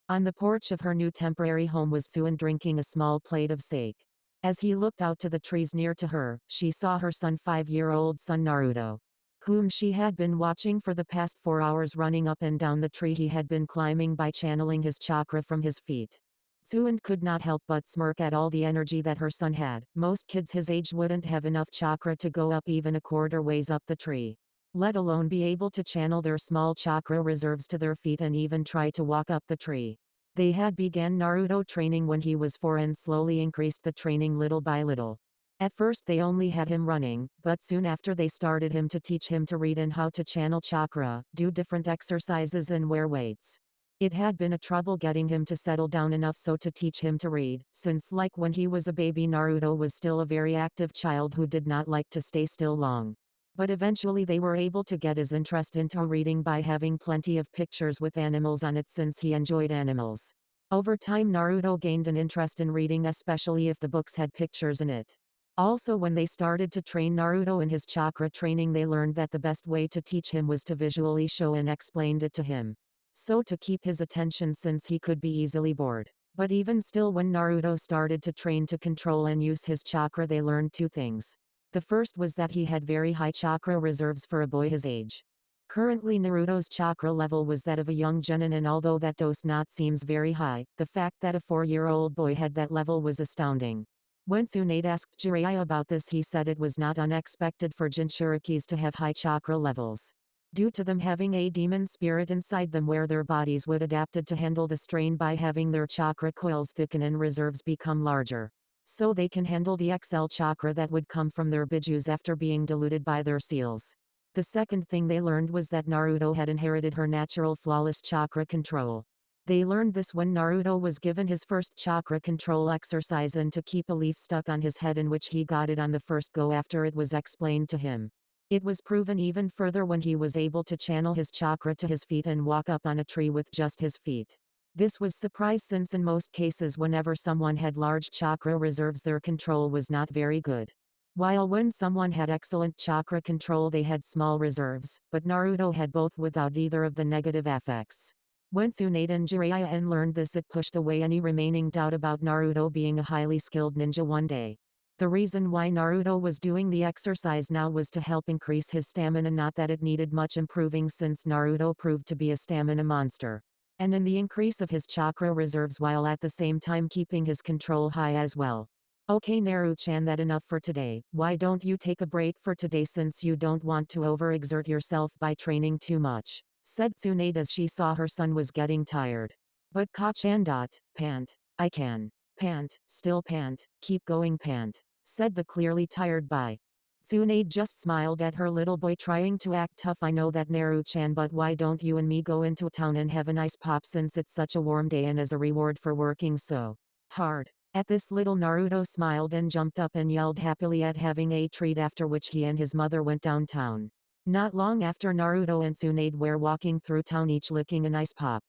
On the porch of her new temporary home was Tsunade drinking a small plate of sake. As he looked out to the trees near to her, she saw her son, 5-year-old son Naruto, whom she had been watching for the past 4 hours, running up and down the tree he had been climbing by channeling his chakra from his feet. Tsunade could not help but smirk at all the energy that her son had. Most kids his age wouldn't have enough chakra to go up even a quarter ways up the tree, let alone be able to channel their small chakra reserves to their feet and even try to walk up the tree. They had began Naruto training when he was 4 and slowly increased the training little by little. At first they only had him running, but soon after they started him to teach him to read and how to channel chakra, do different exercises and wear weights. It had been a trouble getting him to settle down enough so to teach him to read, since like when he was a baby Naruto was still a very active child who did not like to stay still long. But eventually they were able to get his interest into reading by having plenty of pictures with animals on it since he enjoyed animals. Over time Naruto gained an interest in reading, especially if the books had pictures in it. Also, when they started to train Naruto in his chakra training, they learned that the best way to teach him was to visually show and explained it to him, so to keep his attention since he could be easily bored. But even still, when Naruto started to train to control and use his chakra, they learned 2 things. The first was that he had very high chakra reserves for a boy his age. Currently Naruto's chakra level was that of a young genin, and although that does not seems very high, the fact that a 4-year-old boy had that level was astounding. When Tsunade asked Jiraiya about this, he said it was not unexpected for Jinchurikis to have high chakra levels, due to them having a demon spirit inside them where their bodies would adapted to handle the strain by having their chakra coils thicken and reserves become larger, so they can handle the XL chakra that would come from their bijus after being diluted by their seals. The second thing they learned was that Naruto had inherited her natural flawless chakra control. They learned this when Naruto was given his first chakra control exercise and to keep a leaf stuck on his head, in which he got it on the first go after it was explained to him. It was proven even further when he was able to channel his chakra to his feet and walk up on a tree with just his feet. This was surprise since in most cases whenever someone had large chakra reserves their control was not very good. While when someone had excellent chakra control they had small reserves, but Naruto had both without either of the negative effects. When Tsunade and Jiraiya learned this, it pushed away any remaining doubt about Naruto being a highly skilled ninja one day. The reason why Naruto was doing the exercise now was to help increase his stamina, not that it needed much improving since Naruto proved to be a stamina monster. And in the increase of his chakra reserves while at the same time keeping his control high as well. Okay Naru-chan, that enough for today. Why don't you take a break for today since you don't want to overexert yourself by training too much, said Tsunade as she saw her son was getting tired. But Ka-chan. Pant. I can. Pant, still pant, keep going pant, said the clearly tired boy. Tsunade just smiled at her little boy trying to act tough. I know that Naru-chan, but why don't you and me go into town and have a nice pop since it's such a warm day and as a reward for working so hard. At this, little Naruto smiled and jumped up and yelled happily at having a treat, after which he and his mother went downtown. Not long after, Naruto and Tsunade were walking through town, each licking a nice pop.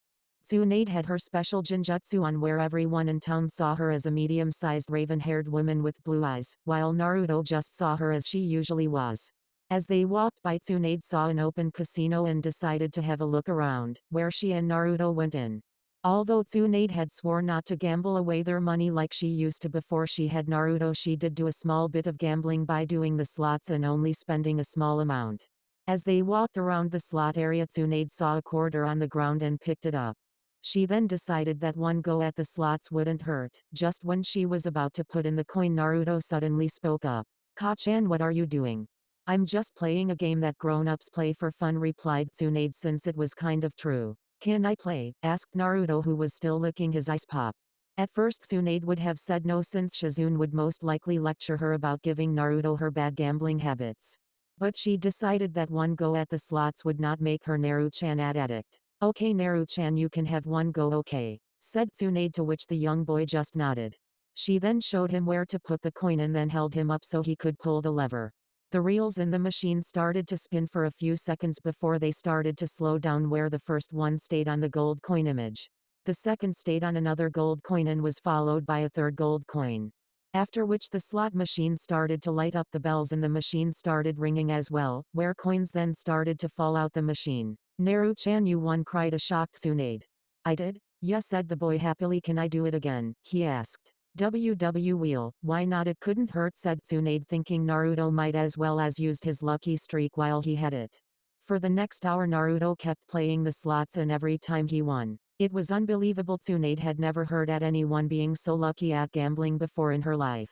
Tsunade had her special jinjutsu on where everyone in town saw her as a medium-sized raven-haired woman with blue eyes, while Naruto just saw her as she usually was. As they walked by, Tsunade saw an open casino and decided to have a look around, where she and Naruto went in. Although Tsunade had sworn not to gamble away their money like she used to before she had Naruto, she did do a small bit of gambling by doing the slots and only spending a small amount. As they walked around the slot area, Tsunade saw a quarter on the ground and picked it up. She then decided that one go at the slots wouldn't hurt. Just when she was about to put in the coin, Naruto suddenly spoke up. Ka-chan, what are you doing? I'm just playing a game that grown-ups play for fun, replied Tsunade, since it was kind of true. Can I play? Asked Naruto, who was still licking his ice pop. At first Tsunade would have said no since Shizune would most likely lecture her about giving Naruto her bad gambling habits. But she decided that one go at the slots would not make her Naru-chan an addict. Okay Naru-chan, you can have one go, okay, said Tsunade, to which the young boy just nodded. She then showed him where to put the coin and then held him up so he could pull the lever. The reels in the machine started to spin for a few seconds before they started to slow down, where the first one stayed on the gold coin image. The second stayed on another gold coin and was followed by a third gold coin. After which the slot machine started to light up, the bells in the machine started ringing as well, where coins then started to fall out the machine. Naru-chan, you won, cried a shocked Tsunade. I did? Yes, said the boy happily. Can I do it again? He asked. Wheel, why not? It couldn't hurt, said Tsunade, thinking Naruto might as well as used his lucky streak while he had it. For the next hour Naruto kept playing the slots, and every time he won. It was unbelievable. Tsunade had never heard at anyone being so lucky at gambling before in her life.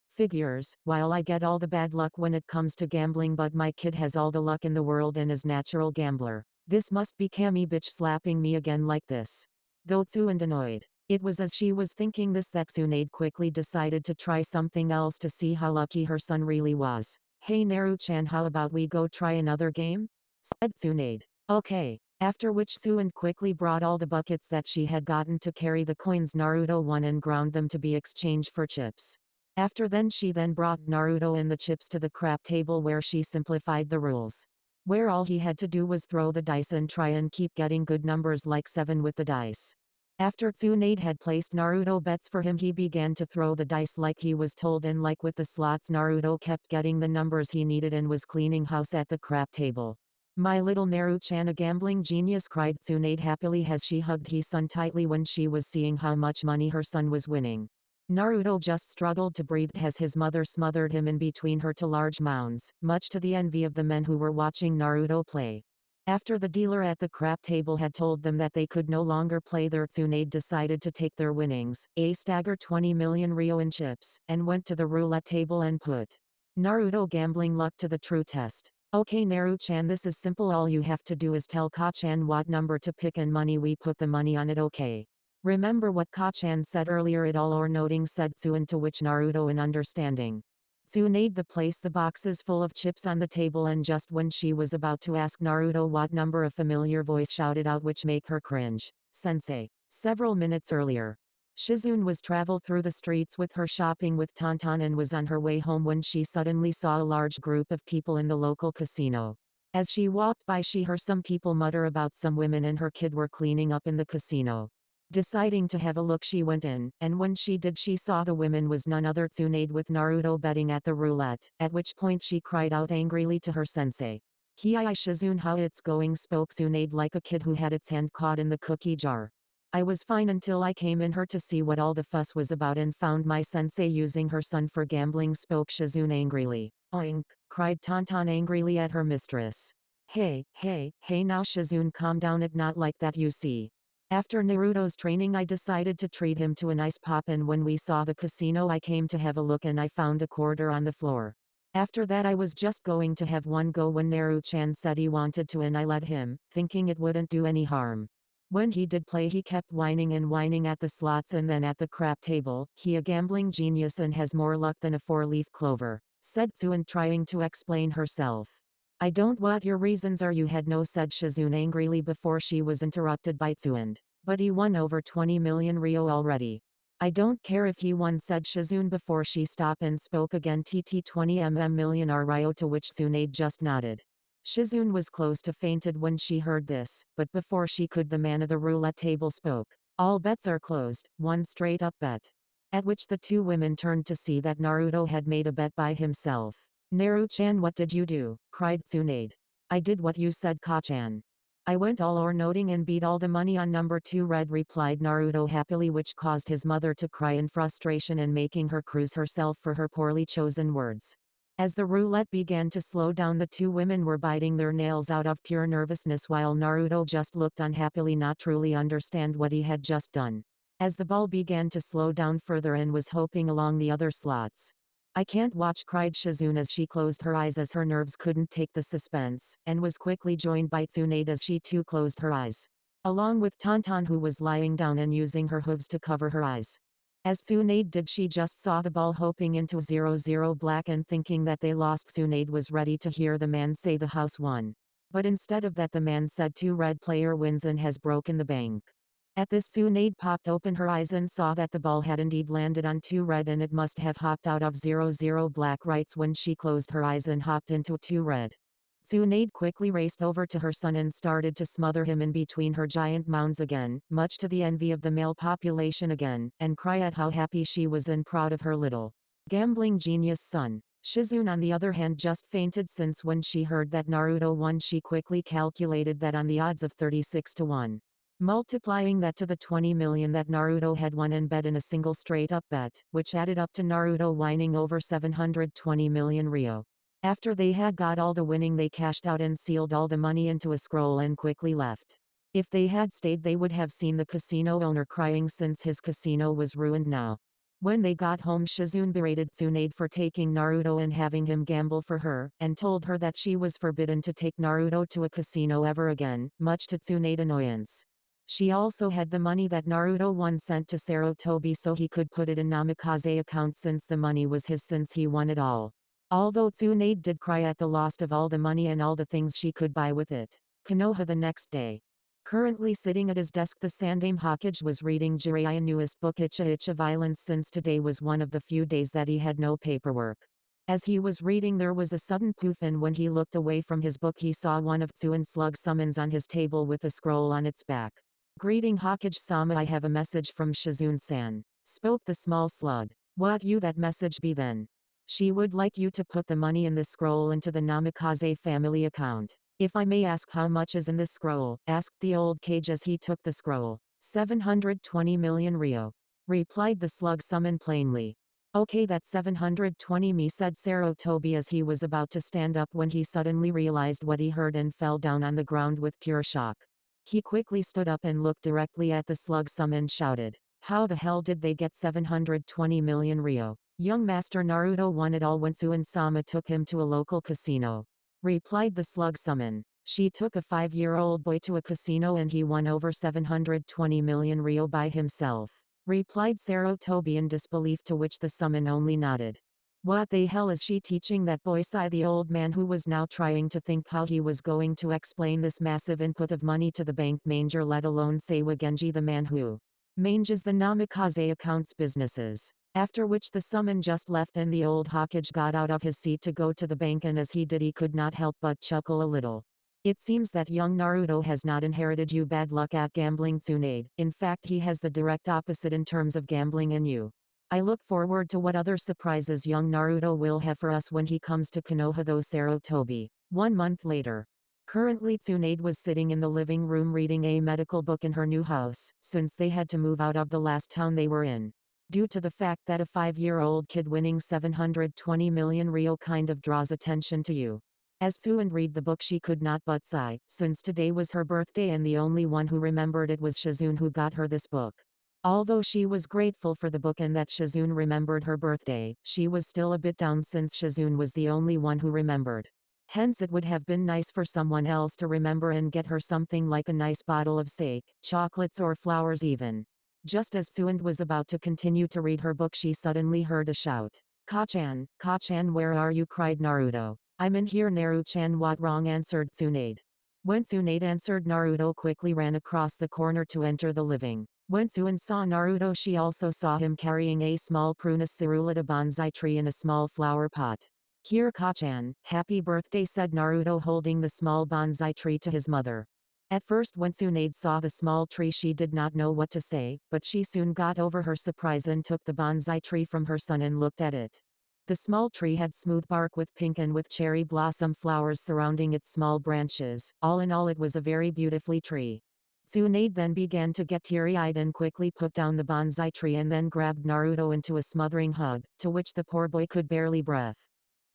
Figures, while I get all the bad luck when it comes to gambling, but my kid has all the luck in the world and is natural gambler. This must be Kami bitch slapping me again like this. Though Tsunade annoyed. It was as she was thinking this that Tsunade quickly decided to try something else to see how lucky her son really was. Hey Naru-chan, how about we go try another game? Said Tsunade. Okay. After which Tsunade quickly brought all the buckets that she had gotten to carry the coins Naruto won and ground them to be exchanged for chips. After then she brought Naruto and the chips to the crap table, where she simplified the rules. Where all he had to do was throw the dice and try and keep getting good numbers like 7 with the dice. After Tsunade had placed Naruto bets for him, he began to throw the dice like he was told, and like with the slots Naruto kept getting the numbers he needed and was cleaning house at the crap table. My little Naru-chan, a gambling genius, cried Tsunade happily as she hugged his son tightly when she was seeing how much money her son was winning. Naruto just struggled to breathe as his mother smothered him in between her two large mounds, much to the envy of the men who were watching Naruto play. After the dealer at the crap table had told them that they could no longer play there, Tsunade decided to take their winnings, a stagger 20 million Ryo in chips, and went to the roulette table and put Naruto gambling luck to the true test. Okay Naru-chan, this is simple. All you have to do is tell Ka-chan what number to pick and money we put the money on it, okay? Remember what Ka-chan said earlier, it all or nothing, said Tsunade, to which Naruto, in understanding, Tsunade placed the boxes full of chips on the table, and just when she was about to ask Naruto what number, a familiar voice shouted out which make her cringe. Sensei. Several minutes earlier, Shizune was traveled through the streets with her shopping with Tonton and was on her way home when she suddenly saw a large group of people in the local casino. As she walked by, she heard some people mutter about some women and her kid were cleaning up in the casino. Deciding to have a look, she went in, and when she did, she saw the women was none other Tsunade with Naruto betting at the roulette, at which point she cried out angrily to her sensei. Hi Shizune, how it's going, spoke Tsunade like a kid who had its hand caught in the cookie jar. I was fine until I came in here to see what all the fuss was about and found my sensei using her son for gambling, spoke Shizune angrily. Oink, cried Tonton angrily at her mistress. Hey now Shizune, calm down, it not like that, you see. After Naruto's training I decided to treat him to a nice pop, and when we saw the casino I came to have a look and I found a quarter on the floor. After that I was just going to have one go when Naru-chan said he wanted to, and I let him, thinking it wouldn't do any harm. When he did play he kept whining and whining at the slots and then at the crap table. He a gambling genius and has more luck than a 4-leaf clover, said Tsunade, trying to explain herself. I don't what your reasons are, you had no, said Shizune angrily before she was interrupted by Tsunade. But he won over 20 million Ryo already. I don't care if he won, said Shizune before she stopped and spoke again. 20 million Ryo, to which Tsunade just nodded. Shizune was close to fainted when she heard this, but before she could the man of the roulette table spoke. All bets are closed, one straight up bet. At which the two women turned to see that Naruto had made a bet by himself. Naru-chan, what did you do? Cried Tsunade. I did what you said, Ka-chan. I went all or nothing and beat all the money on number 2 red, replied Naruto happily, which caused his mother to cry in frustration and making her cruise herself for her poorly chosen words. As the roulette began to slow down, the two women were biting their nails out of pure nervousness while Naruto just looked unhappily, not truly understand what he had just done. As the ball began to slow down further and was hopping along the other slots. I can't watch, cried Shizune as she closed her eyes as her nerves couldn't take the suspense, and was quickly joined by Tsunade as she too closed her eyes. Along with Tonton, who was lying down and using her hooves to cover her eyes. As Tsunade did, she just saw the ball hopping into 0-0 black, and thinking that they lost, Tsunade was ready to hear the man say the house won. But instead of that the man said 2 red player wins and has broken the bank. At this Tsunade popped open her eyes and saw that the ball had indeed landed on 2 red and it must have hopped out of 0-0 black rights when she closed her eyes and hopped into 2 red. Tsunade quickly raced over to her son and started to smother him in between her giant mounds again, much to the envy of the male population again, and cry at how happy she was and proud of her little gambling genius son. Shizune on the other hand just fainted, since when she heard that Naruto won she quickly calculated that on the odds of 36 to 1. multiplying that to the 20 million that Naruto had won and bet in a single straight-up bet, which added up to Naruto winning over 720 million ryo. After they had got all the winning, they cashed out and sealed all the money into a scroll and quickly left. If they had stayed, they would have seen the casino owner crying since his casino was ruined now. When they got home, Shizune berated Tsunade for taking Naruto and having him gamble for her, and told her that she was forbidden to take Naruto to a casino ever again, much to Tsunade's annoyance. She also had the money that Naruto won sent to Sarutobi so he could put it in Namikaze account since the money was his since he won it all. Although Tsunade did cry at the loss of all the money and all the things she could buy with it. Konoha the next day. Currently sitting at his desk, the Sandaime Hokage was reading Jiraiya's newest book Icha Icha Violence since today was one of the few days that he had no paperwork. As he was reading, there was a sudden poof, and when he looked away from his book he saw one of Tsunade's slug summons on his table with a scroll on its back. "Greeting Hokage-sama, I have a message from Shizune-san," spoke the small slug. "What you that message be then?" "She would like you to put the money in this scroll into the Namikaze family account." "If I may ask how much is in this scroll?" asked the old Kage as he took the scroll. 720 million ryo, replied the slug summon plainly. "Okay, that's 720 me," said Sarutobi as he was about to stand up when he suddenly realized what he heard and fell down on the ground with pure shock. He quickly stood up and looked directly at the slug summon and shouted, "How the hell did they get 720 million ryo? Young Master Naruto won it all when Tsuan-sama took him to a local casino," replied the slug summon. "She took a 5-year-old boy to a casino and he won over 720 million ryo by himself," replied Sarutobi in disbelief, to which the summon only nodded. "What the hell is she teaching that boy?" sighed the old man, who was now trying to think how he was going to explain this massive input of money to the bank manager, let alone Seiwa Genji, the man who manages the Namikaze accounts businesses. After which the summon just left and the old Hokage got out of his seat to go to the bank, and as he did he could not help but chuckle a little. "It seems that young Naruto has not inherited you bad luck at gambling, Tsunade. In fact, he has the direct opposite in terms of gambling in you. I look forward to what other surprises young Naruto will have for us when he comes to Konoha, though." Sarutobi. 1 month later. Currently Tsunade was sitting in the living room reading a medical book in her new house, since they had to move out of the last town they were in. Due to the fact that a 5-year-old kid winning 720 million ryo kind of draws attention to you. As Tsunade read the book, she could not but sigh, since today was her birthday and the only one who remembered it was Shizune, who got her this book. Although she was grateful for the book and that Shizune remembered her birthday, she was still a bit down since Shizune was the only one who remembered. Hence it would have been nice for someone else to remember and get her something like a nice bottle of sake, chocolates or flowers even. Just as Tsunade was about to continue to read her book, she suddenly heard a shout. "Ka-chan, Ka-chan, where are you?" cried Naruto. "I'm in here, Naru-chan." "What wrong?" answered Tsunade. When Tsunade answered, Naruto quickly ran across the corner to enter the living. When Tsunade saw Naruto, she also saw him carrying a small Prunus cerulata bonsai tree in a small flower pot. "Here, Ka-chan, happy birthday," said Naruto, holding the small bonsai tree to his mother. At first, when Tsunade saw the small tree, she did not know what to say, but she soon got over her surprise and took the bonsai tree from her son and looked at it. The small tree had smooth bark with pink and with cherry blossom flowers surrounding its small branches. All in all, it was a very beautifully tree. Tsunade then began to get teary-eyed and quickly put down the bonsai tree and then grabbed Naruto into a smothering hug, to which the poor boy could barely breathe.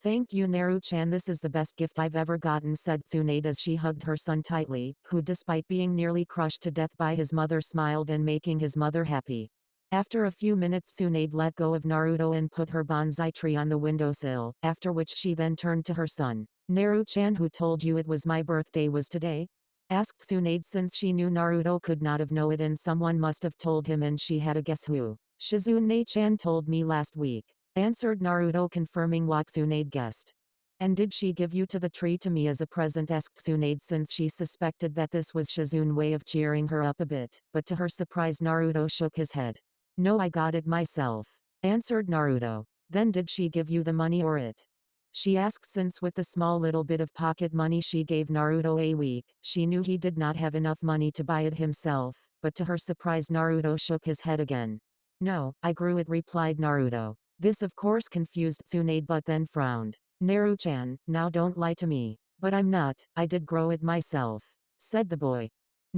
"Thank you, Naru-chan, this is the best gift I've ever gotten," said Tsunade as she hugged her son tightly, who despite being nearly crushed to death by his mother smiled and making his mother happy. After a few minutes Tsunade let go of Naruto and put her bonsai tree on the windowsill, after which she then turned to her son. "Naru-chan, who told you it was my birthday was today?" asked Tsunade, since she knew Naruto could not have known it and someone must have told him and she had a guess who. "Shizune-chan told me last week," answered Naruto, confirming what Tsunade guessed. "And did she give you to the tree to me as a present?" asked Tsunade, since she suspected that this was Shizune's way of cheering her up a bit, but to her surprise Naruto shook his head. "No, I got it myself," answered Naruto. "Then did she give you the money or it?" she asked, since with the small little bit of pocket money she gave Naruto a week, she knew he did not have enough money to buy it himself, but to her surprise Naruto shook his head again. "No, I grew it," replied Naruto. This of course confused Tsunade, but then frowned. "Naru-chan, now don't lie to me." "But I'm not, I did grow it myself," said the boy.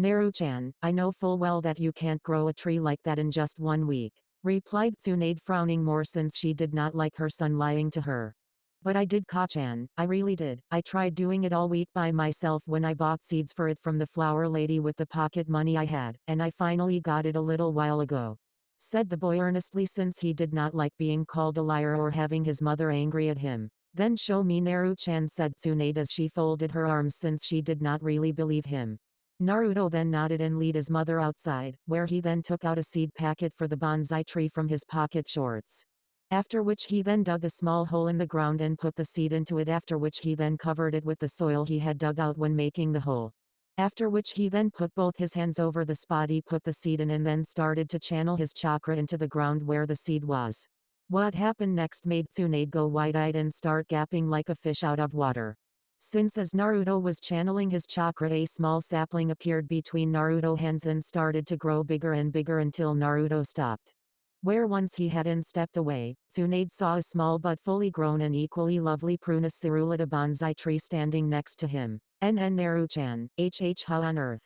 Naru-chan, I know full well that you can't grow a tree like that in just 1 week, replied Tsunade, frowning more since she did not like her son lying to her. But I did, Ka-chan, I really did. I tried doing it all week by myself when I bought seeds for it from the flower lady with the pocket money I had, and I finally got it a little while ago, said the boy earnestly, since he did not like being called a liar or having his mother angry at him. Then show me, Naru-chan, said Tsunade as she folded her arms since she did not really believe him. Naruto then nodded and led his mother outside, where he then took out a seed packet for the bonsai tree from his pocket shorts. After which he then dug a small hole in the ground and put the seed into it, after which he then covered it with the soil he had dug out when making the hole. After which he then put both his hands over the spot he put the seed in and then started to channel his chakra into the ground where the seed was. What happened next made Tsunade go wide-eyed and start gasping like a fish out of water. Since as Naruto was channeling his chakra, a small sapling appeared between Naruto's hands and started to grow bigger and bigger until Naruto stopped. Where once he had stepped away, Tsunade saw a small but fully grown and equally lovely Prunus cerulata bonsai tree standing next to him. Naru-chan, how on earth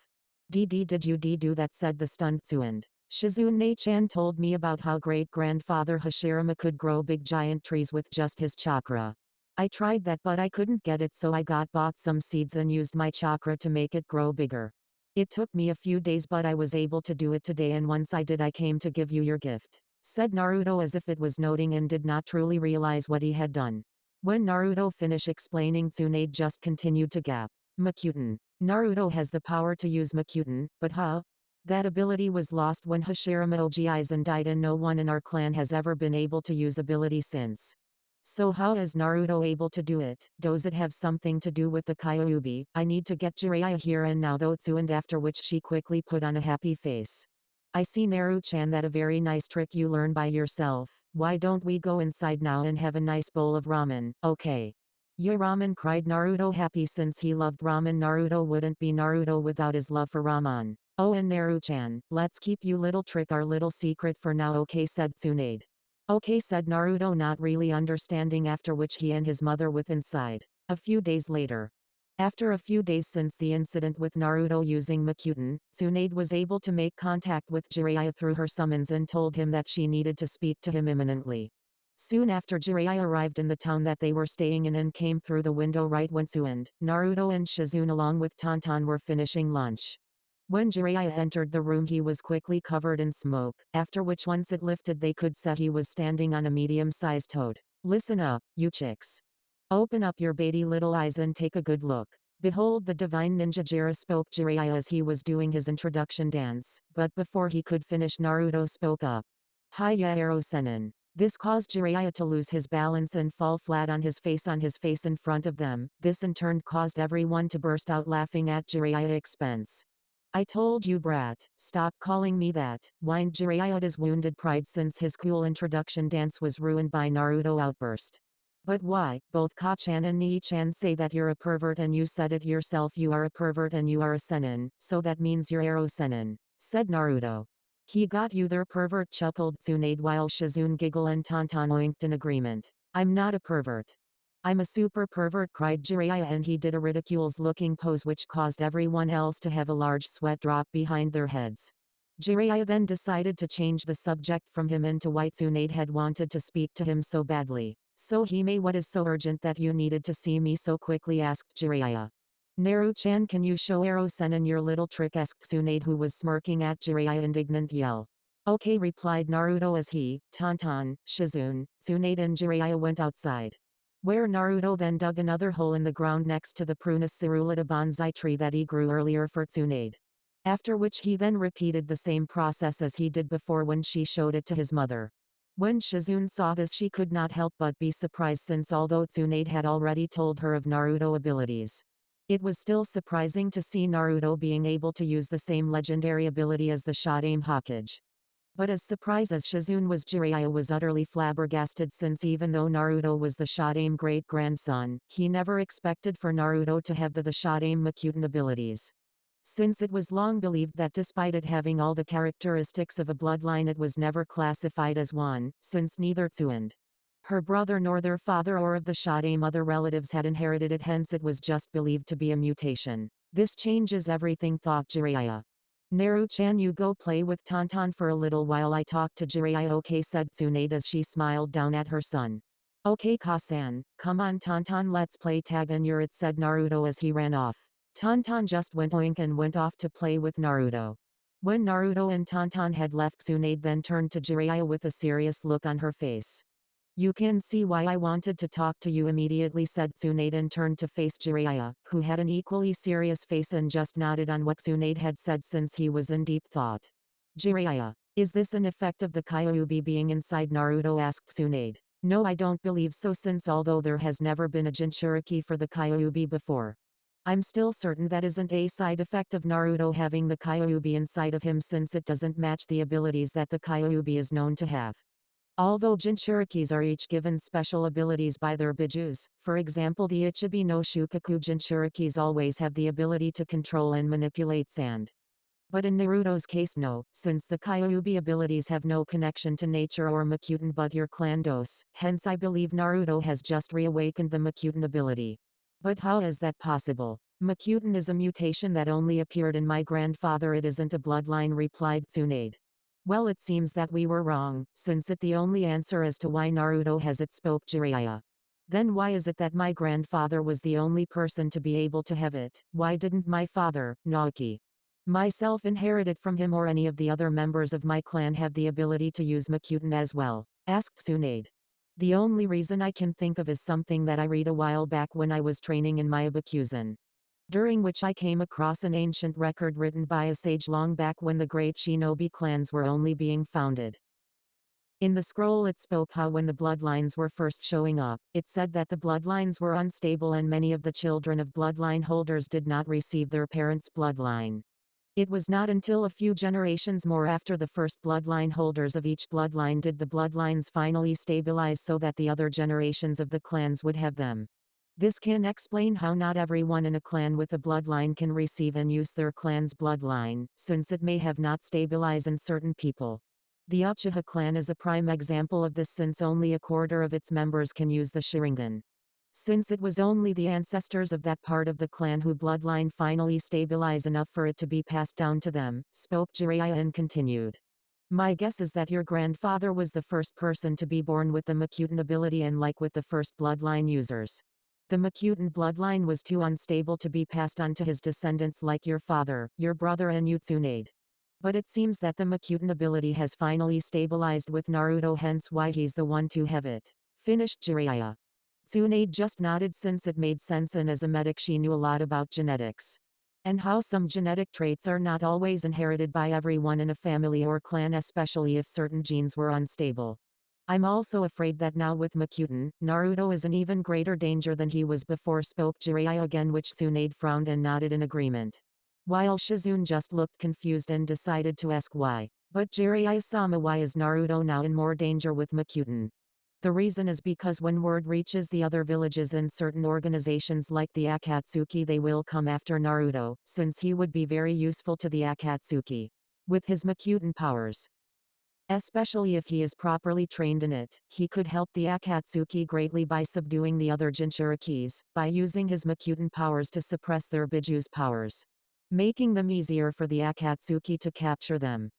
did you do that, said the stunned Tsunade. Shizune-chan told me about how great-grandfather Hashirama could grow big giant trees with just his chakra. I tried that but I couldn't get it, so I bought some seeds and used my chakra to make it grow bigger. It took me a few days but I was able to do it today, and once I did I came to give you your gift, said Naruto as if it was noting and did not truly realize what he had done. When Naruto finished explaining, Tsunade just continued to gasp. Makuten. Naruto has the power to use Makuten, but that ability was lost when Hashirama Ojiizen died and no one in our clan has ever been able to use ability since. So how is Naruto able to do it? Does it have something to do with the Kyuubi? I need to get Jiraiya here and now, though, and after which she quickly put on a happy face. I see, Naru-chan, that a very nice trick you learn by yourself. Why don't we go inside now and have a nice bowl of ramen? Okay. Yeah, ramen, cried Naruto, happy since he loved ramen. Naruto wouldn't be Naruto without his love for ramen. Oh, and Naru-chan, let's keep you little trick our little secret for now, okay, said Tsunade. Okay, said Naruto, not really understanding, after which he and his mother went inside. A few days later. After a few days since the incident with Naruto using Makuten, Tsunade was able to make contact with Jiraiya through her summons and told him that she needed to speak to him imminently. Soon after, Jiraiya arrived in the town that they were staying in and came through the window right when Tsunade, Naruto and Shizune along with Tonton were finishing lunch. When Jiraiya entered the room, he was quickly covered in smoke, after which once it lifted they could see he was standing on a medium-sized toad. Listen up, you chicks. Open up your baby little eyes and take a good look. Behold, the divine ninja Jiraiya, spoke Jiraiya as he was doing his introduction dance, but before he could finish, Naruto spoke up. Hiya, Ero Sennin. This caused Jiraiya to lose his balance and fall flat on his face in front of them. This in turn caused everyone to burst out laughing at Jiraiya's expense. I told you, brat, stop calling me that, whined Jiraiya at his wounded pride since his cool introduction dance was ruined by Naruto outburst. But why? Both Ka-chan and Nii-chan say that you're a pervert, and you said it yourself, you are a pervert and you are a Sennin, so that means you're Ero Sennin, said Naruto. He got you there, pervert, chuckled Tsunade while Shizune giggled and Tonton oinked in agreement. I'm not a pervert. I'm a super pervert, cried Jiraiya, and he did a ridiculous looking pose which caused everyone else to have a large sweat drop behind their heads. Jiraiya then decided to change the subject from him into why Tsunade had wanted to speak to him so badly. So Hime, what is so urgent that you needed to see me so quickly, asked Jiraiya. Naru-chan, can you show Ero Sennin your little trick, asked Tsunade, who was smirking at Jiraiya's indignant yell. Okay, replied Naruto as he, Tonton, Shizune, Tsunade and Jiraiya went outside. Where Naruto then dug another hole in the ground next to the Prunus cerulata bonsai tree that he grew earlier for Tsunade. After which he then repeated the same process as he did before when she showed it to his mother. When Shizune saw this, she could not help but be surprised, since although Tsunade had already told her of Naruto abilities, it was still surprising to see Naruto being able to use the same legendary ability as the Shodaime Hokage. But as surprised as Shizune was, Jiraiya was utterly flabbergasted, since even though Naruto was the Shodaime great-grandson, he never expected for Naruto to have the Shodaime Makuten abilities. Since it was long believed that despite it having all the characteristics of a bloodline, it was never classified as one, since neither Tsunade, her brother, nor their father or of the Shodaime other relatives had inherited it, hence it was just believed to be a mutation. This changes everything, thought Jiraiya. Naru-chan, you go play with Tonton for a little while I talk to Jiraiya. Okay, said Tsunade as she smiled down at her son. Okay, Kasan, come on Tonton, let's play tag and you're it, said Naruto as he ran off. Tonton just went oink and went off to play with Naruto. When Naruto and Tonton had left, Tsunade then turned to Jiraiya with a serious look on her face. You can see why I wanted to talk to you immediately, said Tsunade and turned to face Jiraiya, who had an equally serious face and just nodded on what Tsunade had said since he was in deep thought. Jiraiya, is this an effect of the Kyuubi being inside Naruto, asked Tsunade. No, I don't believe so, since although there has never been a Jinchuriki for the Kyuubi before, I'm still certain that isn't a side effect of Naruto having the Kyuubi inside of him, since it doesn't match the abilities that the Kyuubi is known to have. Although Jinchurikis are each given special abilities by their bijus, for example the Ichibi no Shukaku Jinchurikis always have the ability to control and manipulate sand. But in Naruto's case no, since the Kyuubi abilities have no connection to nature or Makuten but your clan dos, hence I believe Naruto has just reawakened the Makuten ability. But how is that possible? Makuten is a mutation that only appeared in my grandfather, it isn't a bloodline, replied Tsunade. Well, it seems that we were wrong, since it the only answer as to why Naruto has it, spoke Jiraiya. Then why is it that my grandfather was the only person to be able to have it? Why didn't my father, Naoki, myself inherit it from him, or any of the other members of my clan have the ability to use Makuten as well? Asked Tsunade. The only reason I can think of is something that I read a while back when I was training in my Abakusen, during which I came across an ancient record written by a sage long back when the great shinobi clans were only being founded. In the scroll it spoke how when the bloodlines were first showing up, it said that the bloodlines were unstable and many of the children of bloodline holders did not receive their parents' bloodline. It was not until a few generations more after the first bloodline holders of each bloodline did the bloodlines finally stabilize so that the other generations of the clans would have them. This can explain how not everyone in a clan with a bloodline can receive and use their clan's bloodline, since it may have not stabilized in certain people. The Uchiha clan is a prime example of this, since only a quarter of its members can use the Sharingan. Since it was only the ancestors of that part of the clan who bloodline finally stabilize enough for it to be passed down to them, spoke Jiraiya and continued. My guess is that your grandfather was the first person to be born with the Makuten ability, and like with the first bloodline users, the Makuten bloodline was too unstable to be passed on to his descendants like your father, your brother and you, Tsunade. But it seems that the Makuten ability has finally stabilized with Naruto, hence why he's the one to have it. Finished Jiraiya. Tsunade just nodded, since it made sense, and as a medic she knew a lot about genetics. And how some genetic traits are not always inherited by everyone in a family or clan, especially if certain genes were unstable. I'm also afraid that now with Makuten, Naruto is in even greater danger than he was before, spoke Jiraiya again, which Tsunade frowned and nodded in agreement. While Shizune just looked confused and decided to ask why. But Jiraiya-sama, why is Naruto now in more danger with Makuten? The reason is because when word reaches the other villages and certain organizations like the Akatsuki, they will come after Naruto, since he would be very useful to the Akatsuki with his Makuten powers. Especially if he is properly trained in it, he could help the Akatsuki greatly by subduing the other Jinchurikis, by using his Makuten powers to suppress their Biju's powers, making them easier for the Akatsuki to capture them.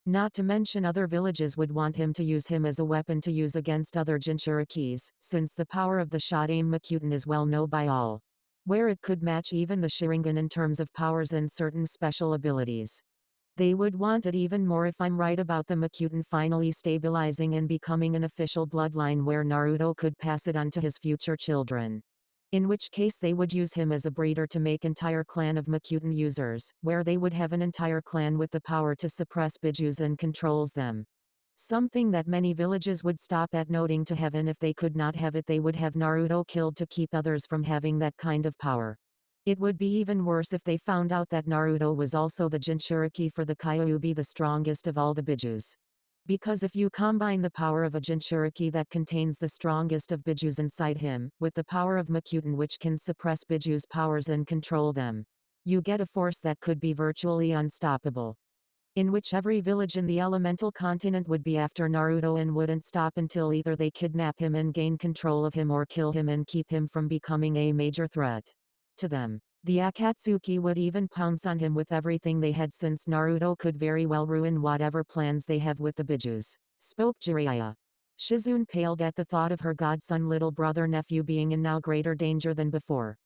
Not to mention other villages would want him to use him as a weapon to use against other Jinchurikis, since the power of the shot-aim Makuten is well known by all, where it could match even the Sharingan in terms of powers and certain special abilities. They would want it even more if I'm right about the Makuten finally stabilizing and becoming an official bloodline where Naruto could pass it on to his future children. In which case they would use him as a breeder to make entire clan of Makuten users, where they would have an entire clan with the power to suppress Bijus and controls them. Something that many villages would stop at noting to heaven if they could not have it. They would have Naruto killed to keep others from having that kind of power. It would be even worse if they found out that Naruto was also the Jinchuriki for the Kyuubi, the strongest of all the Bijus. Because if you combine the power of a Jinchuriki that contains the strongest of Bijus inside him, with the power of Makuten which can suppress Biju's powers and control them, you get a force that could be virtually unstoppable. In which every village in the elemental continent would be after Naruto and wouldn't stop until either they kidnap him and gain control of him or kill him and keep him from becoming a major threat to them. The Akatsuki would even pounce on him with everything they had, since Naruto could very well ruin whatever plans they have with the Bijus, spoke Jiraiya. Shizune paled at the thought of her godson little brother-nephew being in now greater danger than before.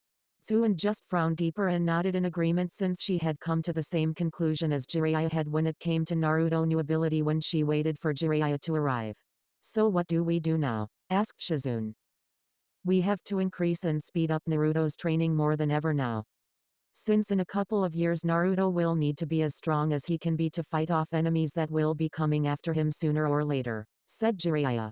Tsunade just frowned deeper and nodded in agreement, since she had come to the same conclusion as Jiraiya had when it came to Naruto new ability when she waited for Jiraiya to arrive. So what do we do now? Asked Shizune. We have to increase and speed up Naruto's training more than ever now. Since in a couple of years Naruto will need to be as strong as he can be to fight off enemies that will be coming after him sooner or later, said Jiraiya.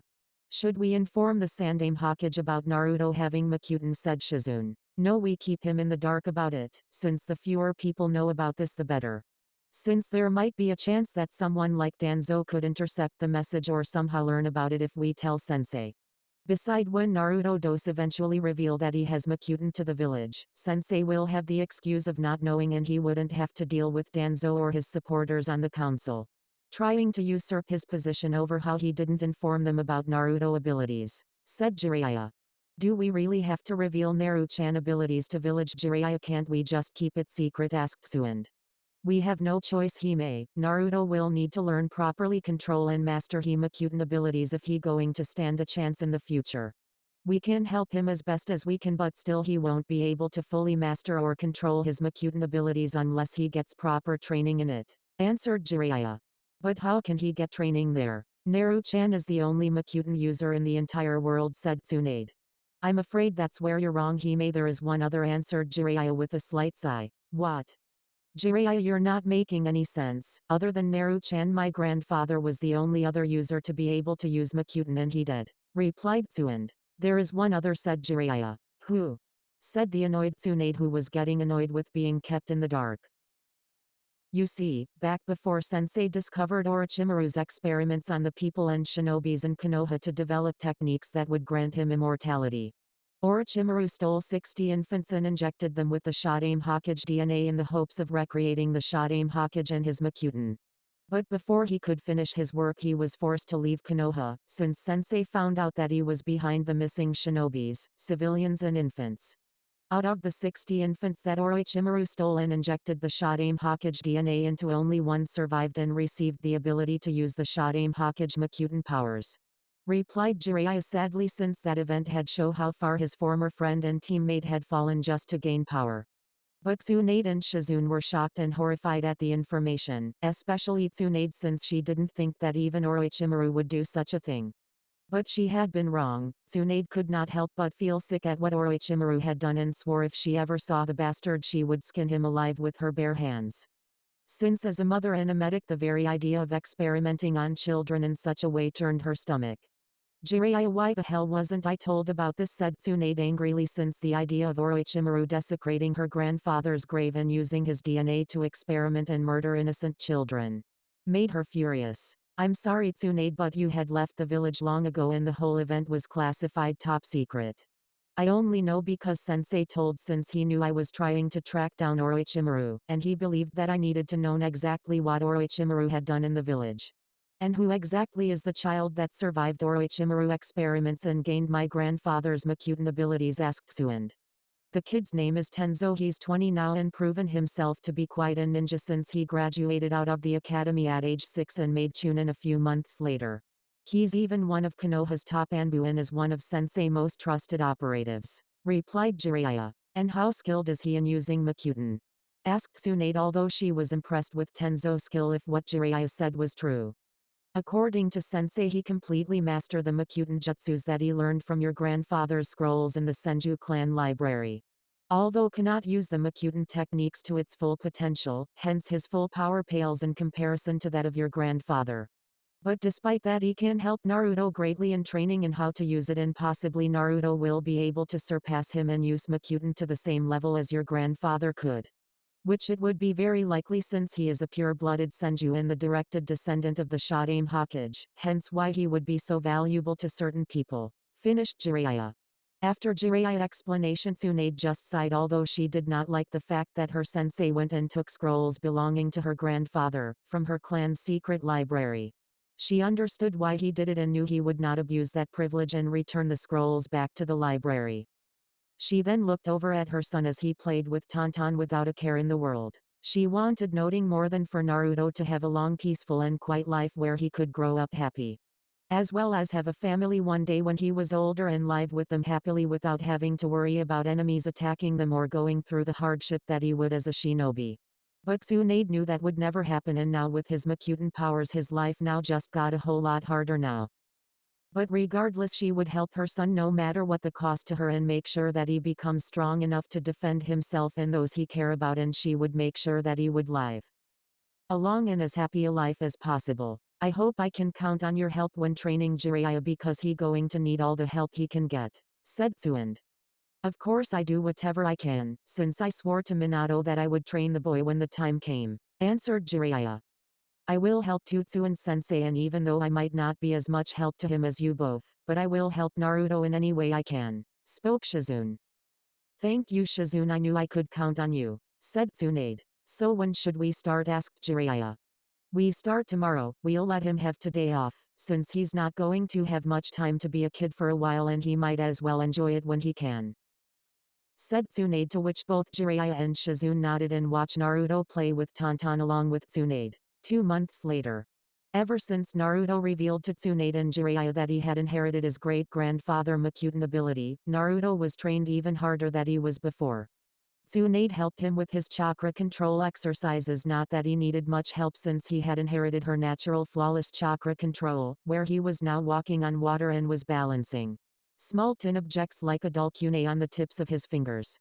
Should we inform the Sandaime Hokage about Naruto having Makuten, said Shizune. No, we keep him in the dark about it, since the fewer people know about this the better. Since there might be a chance that someone like Danzo could intercept the message or somehow learn about it if we tell Sensei. Beside, when Naruto does eventually reveal that he has Makuten to the village, Sensei will have the excuse of not knowing and he wouldn't have to deal with Danzo or his supporters on the council, trying to usurp his position over how he didn't inform them about Naruto abilities, said Jiraiya. Do we really have to reveal Naruto-chan abilities to village Jiraiya? Can't we just keep it secret? Asked Tsunade. We have no choice, Hime. Naruto will need to learn properly control and master Makuten abilities if he going to stand a chance in the future. We can help him as best as we can, but still he won't be able to fully master or control his Makuten abilities unless he gets proper training in it, answered Jiraiya. But how can he get training there? Naruto-chan is the only Makuten user in the entire world, said Tsunade. I'm afraid that's where you're wrong, Hime. There is one other, answered Jiraiya with a slight sigh. What? Jiraiya, you're not making any sense. Other than Naruto-chan, my grandfather was the only other user to be able to use Makuten and he did, replied Tsunade. There is one other, said Jiraiya. Who? Said the annoyed Tsunade, who was getting annoyed with being kept in the dark. You see, back before Sensei discovered Orochimaru's experiments on the people and shinobis in Konoha to develop techniques that would grant him immortality, Orochimaru stole 60 infants and injected them with the Sandaime Hokage DNA in the hopes of recreating the Sandaime Hokage and his Makuten. But before he could finish his work, he was forced to leave Konoha, since Sensei found out that he was behind the missing shinobis, civilians and infants. Out of the 60 infants that Orochimaru stole and injected the Sandaime Hokage DNA into, only one survived and received the ability to use the Sandaime Hokage Makuten powers, replied Jiraiya sadly, since that event had shown how far his former friend and teammate had fallen just to gain power. But Tsunade and Shizune were shocked and horrified at the information, especially Tsunade, since she didn't think that even Orochimaru would do such a thing. But she had been wrong. Tsunade could not help but feel sick at what Orochimaru had done and swore if she ever saw the bastard she would skin him alive with her bare hands. Since as a mother and a medic, the very idea of experimenting on children in such a way turned her stomach. Jiraiya, why the hell wasn't I told about this, said Tsunade angrily, since the idea of Orochimaru desecrating her grandfather's grave and using his DNA to experiment and murder innocent children made her furious. I'm sorry Tsunade, but you had left the village long ago and the whole event was classified top secret. I only know because Sensei told, since he knew I was trying to track down Orochimaru, and he believed that I needed to know exactly what Orochimaru had done in the village. And who exactly is the child that survived Orochimaru experiments and gained my grandfather's Makuten abilities, asked Tsunade. The kid's name is Tenzo. He's 20 now and proven himself to be quite a ninja since he graduated out of the academy at age 6 and made Chunin a few months later. He's even one of Konoha's top Anbu and is one of Sensei's most trusted operatives, replied Jiraiya. And how skilled is he in using Makuten? Asked Tsunade, although she was impressed with Tenzo's skill if what Jiraiya said was true. According to Sensei, he completely mastered the Makuten jutsus that he learned from your grandfather's scrolls in the Senju clan library. Although cannot use the Makuten techniques to its full potential, hence his full power pales in comparison to that of your grandfather. But despite that, he can help Naruto greatly in training in how to use it, and possibly Naruto will be able to surpass him and use Makuten to the same level as your grandfather could. Which it would be very likely, since he is a pure-blooded Senju and the directed descendant of the Sandaime Hokage, hence why he would be so valuable to certain people, finished Jiraiya. After Jiraiya's explanation, Tsunade just sighed, although she did not like the fact that her sensei went and took scrolls belonging to her grandfather, from her clan's secret library. She understood why he did it and knew he would not abuse that privilege and return the scrolls back to the library. She then looked over at her son as he played with Tantan without a care in the world. She wanted nothing more than for Naruto to have a long, peaceful and quiet life where he could grow up happy, as well as have a family one day when he was older and live with them happily without having to worry about enemies attacking them or going through the hardship that he would as a shinobi. But Tsunade knew that would never happen, and now with his Makutan powers his life now just got a whole lot harder now. But regardless, she would help her son no matter what the cost to her and make sure that he becomes strong enough to defend himself and those he care about, and she would make sure that he would live a long and as happy a life as possible. I hope I can count on your help when training Jiraiya because he going to need all the help he can get, said Tsunade. Of course I do whatever I can, since I swore to Minato that I would train the boy when the time came, answered Jiraiya. I will help Tsunade-sensei, and even though I might not be as much help to him as you both, but I will help Naruto in any way I can, spoke Shizune. Thank you Shizune, I knew I could count on you, said Tsunade. So when should we start, asked Jiraiya. We start tomorrow. We'll let him have today off, since he's not going to have much time to be a kid for a while and he might as well enjoy it when he can, said Tsunade, to which both Jiraiya and Shizune nodded and watched Naruto play with Tantan along with Tsunade. 2 months later. Ever since Naruto revealed to Tsunade and Jiraiya that he had inherited his great-grandfather Makutan ability, Naruto was trained even harder than he was before. Tsunade helped him with his chakra control exercises, not that he needed much help since he had inherited her natural flawless chakra control, where he was now walking on water and was balancing small tin objects like a drunken on the tips of his fingers.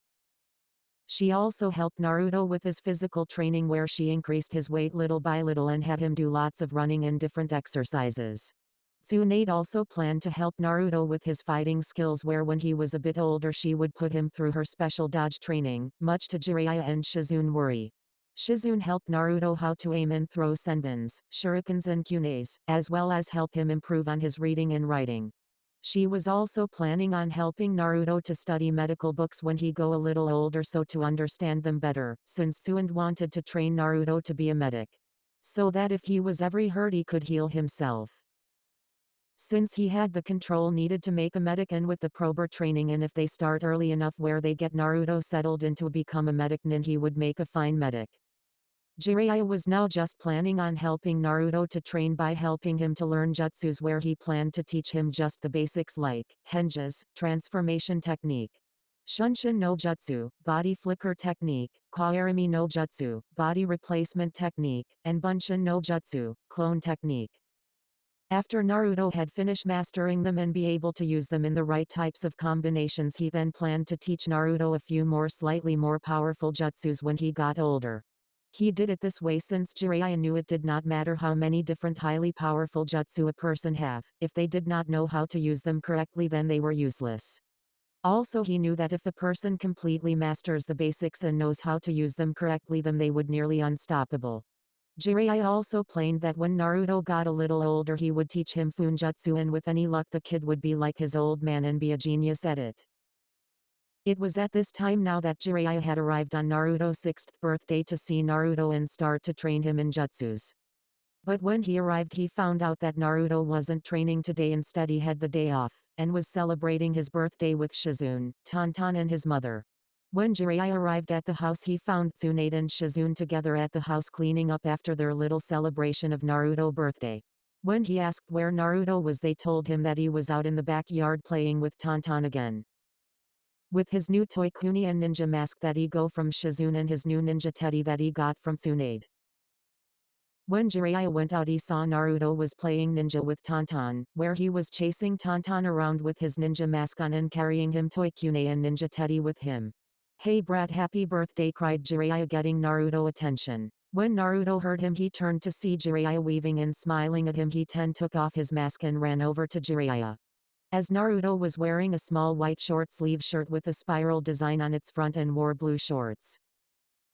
She also helped Naruto with his physical training, where she increased his weight little by little and had him do lots of running and different exercises. Tsunade also planned to help Naruto with his fighting skills, where when he was a bit older she would put him through her special dodge training, much to Jiraiya and Shizune worry. Shizune helped Naruto how to aim and throw senbons, shurikens and kunes, as well as help him improve on his reading and writing. She was also planning on helping Naruto to study medical books when he go a little older so to understand them better, since Tsunade wanted to train Naruto to be a medic, so that if he was ever hurt he could heal himself. Since he had the control needed to make a medic, and with the proper training, and if they start early enough where they get Naruto settled into become a medic, then he would make a fine medic. Jiraiya was now just planning on helping Naruto to train by helping him to learn jutsus, where he planned to teach him just the basics like henjas, transformation technique, Shunshin no jutsu, body flicker technique, Kairimi no jutsu, body replacement technique, and Bunshin no jutsu, clone technique. After Naruto had finished mastering them and be able to use them in the right types of combinations, he then planned to teach Naruto a few more slightly more powerful jutsus when he got older. He did it this way since Jiraiya knew it did not matter how many different highly powerful jutsu a person have, if they did not know how to use them correctly then they were useless. Also he knew that if a person completely masters the basics and knows how to use them correctly then they would nearly unstoppable. Jiraiya also planned that when Naruto got a little older he would teach him Funjutsu, and with any luck the kid would be like his old man and be a genius at it. It was at this time now that Jiraiya had arrived on Naruto's 6th birthday to see Naruto and start to train him in jutsus. But when he arrived he found out that Naruto wasn't training today, instead he had the day off, and was celebrating his birthday with Shizune, Tantan and his mother. When Jiraiya arrived at the house he found Tsunade and Shizune together at the house cleaning up after their little celebration of Naruto's birthday. When he asked where Naruto was they told him that he was out in the backyard playing with Tantan again, with his new toy kuni and ninja mask that he got from Shizune and his new ninja teddy that he got from Tsunade. When Jiraiya went out he saw Naruto was playing ninja with Tantan, where he was chasing Tantan around with his ninja mask on and carrying him toy kuni and ninja teddy with him. "Hey brat, happy birthday," cried Jiraiya, getting Naruto attention. When Naruto heard him he turned to see Jiraiya weaving and smiling at him. He took off his mask and ran over to Jiraiya. As Naruto was wearing a small white short-sleeve shirt with a spiral design on its front and wore blue shorts.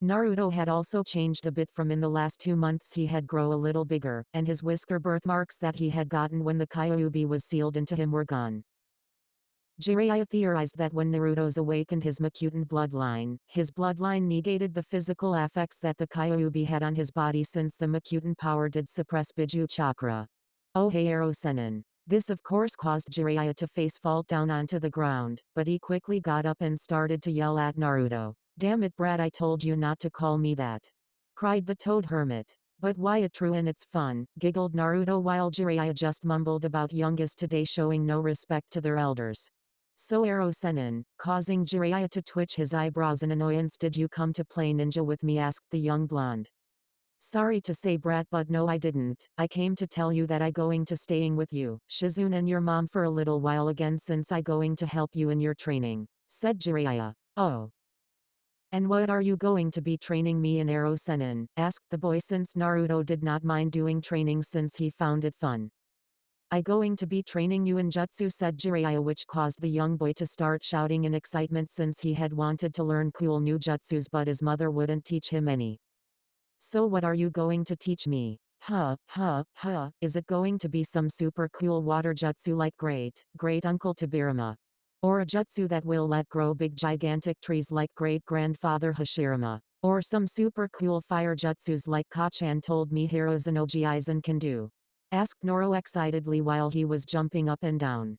Naruto had also changed a bit from in the last 2 months. He had grown a little bigger, and his whisker birthmarks that he had gotten when the Kyuubi was sealed into him were gone. Jiraiya theorized that when Naruto's awakened his Makutan bloodline, his bloodline negated the physical effects that the Kyuubi had on his body, since the Makutan power did suppress Biju chakra. Oh heir Senin. This of course caused Jiraiya to face fault down onto the ground, but he quickly got up and started to yell at Naruto. "Damn it brat, I told you not to call me that!" cried the toad hermit. "But why a true and it's fun," giggled Naruto while Jiraiya just mumbled about youngest today showing no respect to their elders. "So Arrow Senin," causing Jiraiya to twitch his eyebrows in annoyance. "Did you come to play ninja with me?" asked the young blonde. "Sorry to say brat, but no I didn't. I came to tell you that I going to staying with you, Shizune and your mom for a little while again since I going to help you in your training," said Jiraiya. "Oh. And what are you going to be training me in, Arrow Senin?" asked the boy since Naruto did not mind doing training since he found it fun. "I going to be training you in jutsu," said Jiraiya, which caused the young boy to start shouting in excitement since he had wanted to learn cool new jutsus but his mother wouldn't teach him any. "So what are you going to teach me?" Is it going to be some super cool water jutsu like great Uncle Tobirama? Or a jutsu that will let grow big gigantic trees like great grandfather Hashirama? Or some super cool fire jutsus like Kachan told me heroes and Ojiaizen can do?" asked Noro excitedly while he was jumping up and down.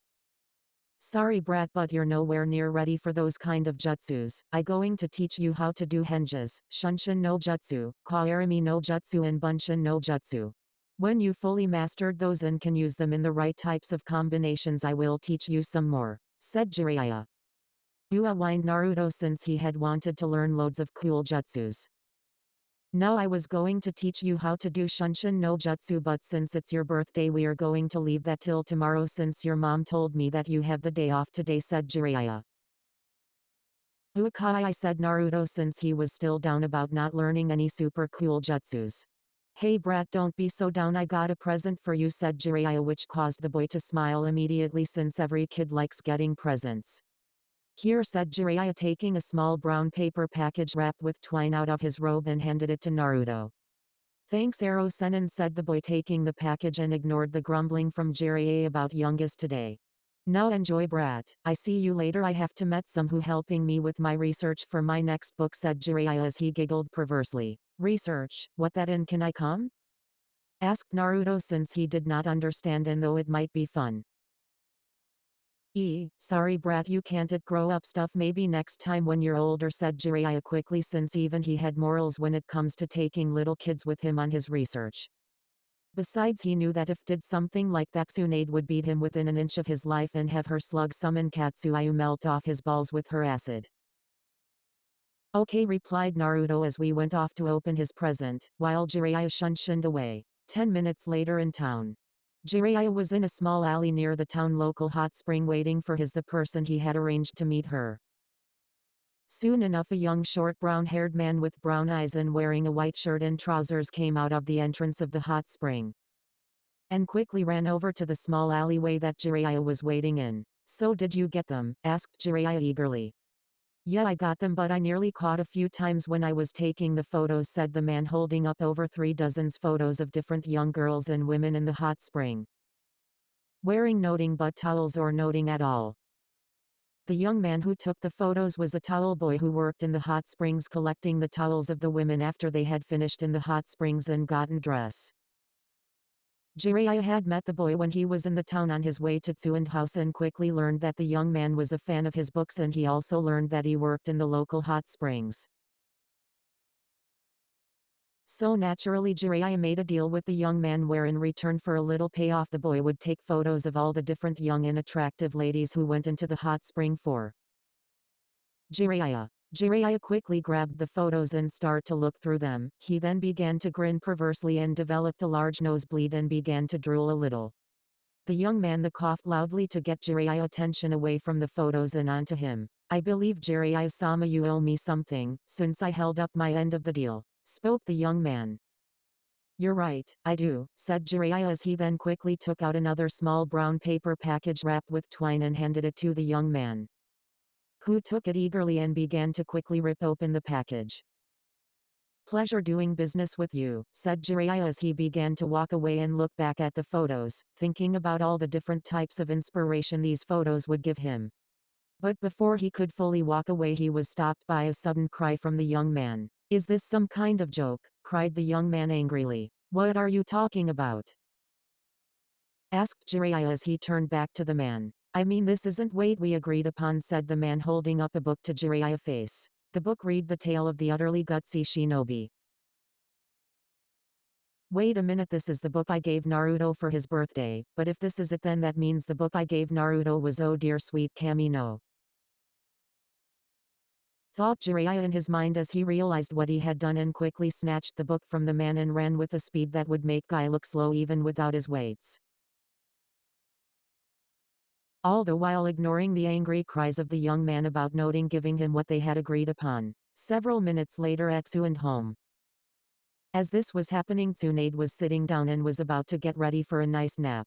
"Sorry brat, but you're nowhere near ready for those kind of jutsus. I going to teach you how to do henjas, shunshin no jutsu, kaerami no jutsu and bunshin no jutsu. When you fully mastered those and can use them in the right types of combinations, I will teach you some more," said Jiraiya. Ua whined Naruto since he had wanted to learn loads of cool jutsus. "Now I was going to teach you how to do shunshin no jutsu, but since it's your birthday we are going to leave that till tomorrow since your mom told me that you have the day off today," said Jiraiya. "Ukai," said Naruto since he was still down about not learning any super cool jutsus. "Hey brat, don't be so down, I got a present for you," said Jiraiya, which caused the boy to smile immediately since every kid likes getting presents. "Here," said Jiraiya, taking a small brown paper package wrapped with twine out of his robe and handed it to Naruto. "Thanks Arrow Senin," said the boy, taking the package and ignored the grumbling from Jiraiya about youngest today. "Now enjoy brat, I see you later. I have to met some who helping me with my research for my next book," said Jiraiya as he giggled perversely. "Research, what that in, can I come?" asked Naruto since he did not understand and though it might be fun. Sorry brat, you can't, it grow up stuff, maybe next time when you're older," said Jiraiya quickly since even he had morals when it comes to taking little kids with him on his research. Besides, he knew that if did something like that, Tsunade would beat him within an inch of his life and have her slug summon Katsuayu melt off his balls with her acid. "Okay," replied Naruto as we went off to open his present, while Jiraiya shunshined away. 10 minutes later in town. Jiraiya was in a small alley near the town local hot spring waiting for the person he had arranged to meet her. Soon enough, a young short brown-haired man with brown eyes and wearing a white shirt and trousers came out of the entrance of the hot spring and quickly ran over to the small alleyway that Jiraiya was waiting in. "So did you get them?" asked Jiraiya eagerly. "Yeah, I got them, but I nearly caught a few times when I was taking the photos," said the man, holding up over 3 dozen photos of different young girls and women in the hot spring, wearing nothing but towels or nothing at all. The young man who took the photos was a towel boy who worked in the hot springs collecting the towels of the women after they had finished in the hot springs and gotten dress. Jiraiya had met the boy when he was in the town on his way to Tsunade's house and quickly learned that the young man was a fan of his books, and he also learned that he worked in the local hot springs. So naturally Jiraiya made a deal with the young man where in return for a little payoff the boy would take photos of all the different young and attractive ladies who went into the hot spring for Jiraiya. Jiraiya quickly grabbed the photos and started to look through them. He then began to grin perversely and developed a large nosebleed and began to drool a little. The young man coughed loudly to get Jiraiya's attention away from the photos and onto him. "I believe Jiraiya-sama, you owe me something, since I held up my end of the deal," spoke the young man. "You're right, I do," said Jiraiya as he then quickly took out another small brown paper package wrapped with twine and handed it to the young man, who took it eagerly and began to quickly rip open the package. "Pleasure doing business with you," said Jiraiya as he began to walk away and look back at the photos, thinking about all the different types of inspiration these photos would give him. But before he could fully walk away, he was stopped by a sudden cry from the young man. "Is this some kind of joke?" cried the young man angrily. "What are you talking about?" asked Jiraiya as he turned back to the man. I mean, this isn't what we agreed upon, said the man, holding up a book to Jiraiya's face. The book read The Tale of the Utterly Gutsy Shinobi. Wait a minute, this is the book I gave Naruto for his birthday, but if this is it, then that means the book I gave Naruto was Oh Dear Sweet Kami no, thought Jiraiya in his mind as he realized what he had done, and quickly snatched the book from the man and ran with a speed that would make Guy look slow even without his weights. All the while ignoring the angry cries of the young man about noting giving him what they had agreed upon. Several minutes later at Tsunade home. As this was happening, Tsunade was sitting down and was about to get ready for a nice nap,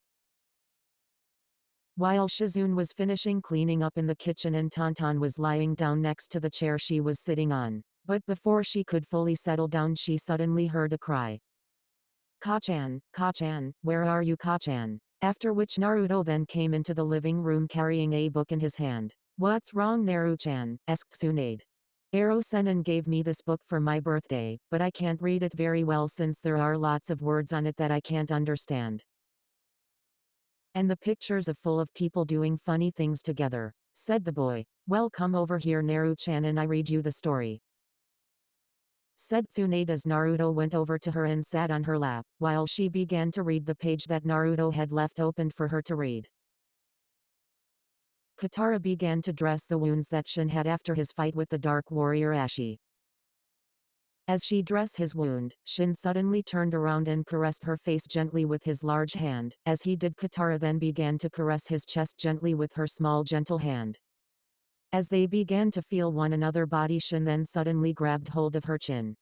while Shizune was finishing cleaning up in the kitchen and Tonton was lying down next to the chair she was sitting on. But before she could fully settle down, she suddenly heard a cry. Kachan, Kachan, where are you, Kachan? After which Naruto then came into the living room carrying a book in his hand. What's wrong, Naru-chan? Asked Tsunade. Ero-sennin gave me this book for my birthday, but I can't read it very well since there are lots of words on it that I can't understand. And the pictures are full of people doing funny things together, said the boy. Well, come over here, Naru-chan, and I read you the story, said Tsunade as Naruto went over to her and sat on her lap, while she began to read the page that Naruto had left opened for her to read. Katara began to dress the wounds that Shin had after his fight with the Dark Warrior Ashi. As she dressed his wound, Shin suddenly turned around and caressed her face gently with his large hand. As he did, Katara then began to caress his chest gently with her small gentle hand. As they began to feel one another body, Shin then suddenly grabbed hold of her chin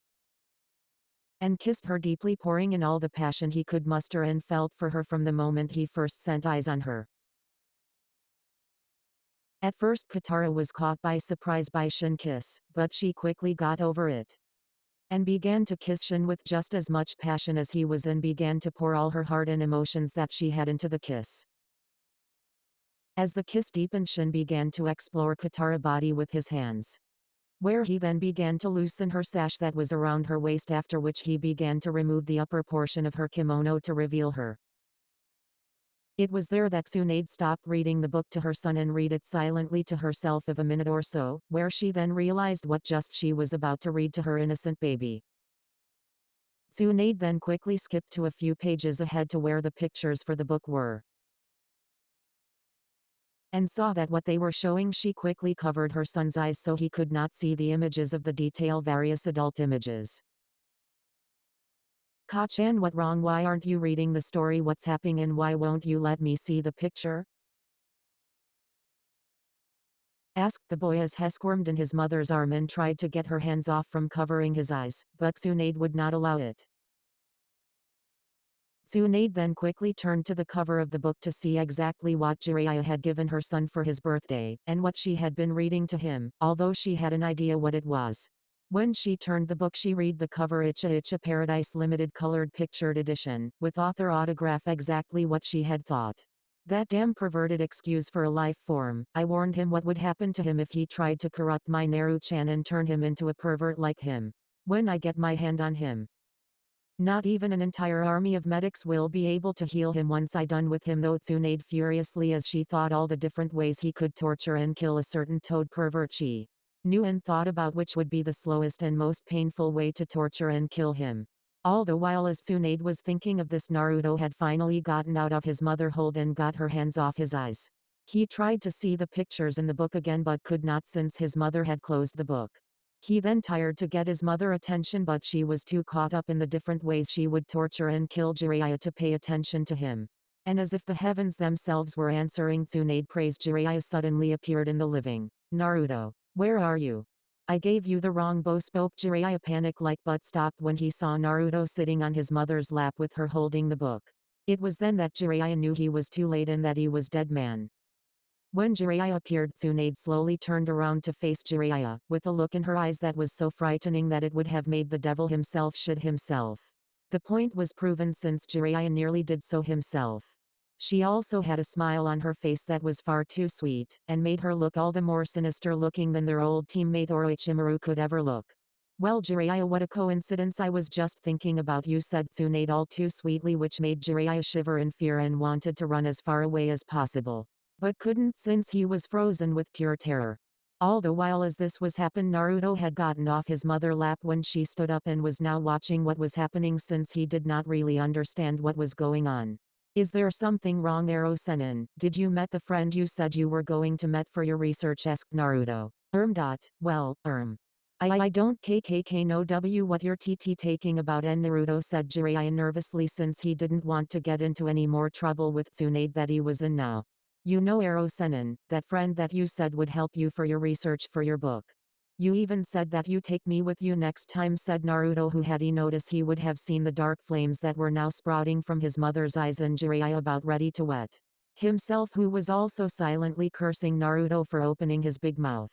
and kissed her deeply, pouring in all the passion he could muster and felt for her from the moment he first set eyes on her. At first Katara was caught by surprise by Shin's kiss, but she quickly got over it and began to kiss Shin with just as much passion as he was, and began to pour all her heart and emotions that she had into the kiss. As the kiss deepened, Shin began to explore Katara's body with his hands, where he then began to loosen her sash that was around her waist, after which he began to remove the upper portion of her kimono to reveal her. It was there that Tsunade stopped reading the book to her son and read it silently to herself of a minute or so, where she then realized what just she was about to read to her innocent baby. Tsunade then quickly skipped to a few pages ahead to where the pictures for the book were, and saw that what they were showing, she quickly covered her son's eyes so he could not see the images of the detail various adult images. Kachan, what wrong? Why aren't you reading the story? What's happening, and why won't you let me see the picture? Asked the boy as he squirmed in his mother's arm and tried to get her hands off from covering his eyes, but Tsunade would not allow it. Tsunade then quickly turned to the cover of the book to see exactly what Jiraiya had given her son for his birthday, and what she had been reading to him, although she had an idea what it was. When she turned the book, she read the cover, Icha Icha Paradise Limited Colored Pictured Edition, with author autograph, exactly what she had thought. That damn perverted excuse for a life form. I warned him what would happen to him if he tried to corrupt my Naru-chan and turn him into a pervert like him. When I get my hand on him, not even an entire army of medics will be able to heal him once I done with him, though. Tsunade furiously as she thought all the different ways he could torture and kill a certain toad pervert. She knew and thought about which would be the slowest and most painful way to torture and kill him. All the while as Tsunade was thinking of this, Naruto had finally gotten out of his mother hold and got her hands off his eyes. He tried to see the pictures in the book again but could not, since his mother had closed the book. He then tried to get his mother attention, but she was too caught up in the different ways she would torture and kill Jiraiya to pay attention to him. And as if the heavens themselves were answering Tsunade praise, Jiraiya suddenly appeared in the living. Naruto, where are you? I gave you the wrong bow, spoke Jiraiya, panic-like, but stopped when he saw Naruto sitting on his mother's lap with her holding the book. It was then that Jiraiya knew he was too late and that he was dead man. When Jiraiya appeared, Tsunade slowly turned around to face Jiraiya, with a look in her eyes that was so frightening that it would have made the devil himself shit himself. The point was proven, since Jiraiya nearly did so himself. She also had a smile on her face that was far too sweet, and made her look all the more sinister looking than their old teammate Orochimaru could ever look. Well Jiraiya, what a coincidence, I was just thinking about you, said Tsunade all too sweetly, which made Jiraiya shiver in fear and wanted to run as far away as possible. But couldn't, since he was frozen with pure terror. All the while as this was happening, Naruto had gotten off his mother lap when she stood up and was now watching what was happening, since he did not really understand what was going on. Is there something wrong, Arrow Senin? Did you met the friend you said you were going to met for your research, asked Naruto. Well, I don't know what you're taking about, and Naruto said Jiraiya nervously, since he didn't want to get into any more trouble with Tsunade that he was in now. You know, Arrow Senin, that friend that you said would help you for your research for your book. You even said that you take me with you next time, said Naruto, who had he noticed he would have seen the dark flames that were now sprouting from his mother's eyes, and Jiraiya about ready to wet himself, who was also silently cursing Naruto for opening his big mouth.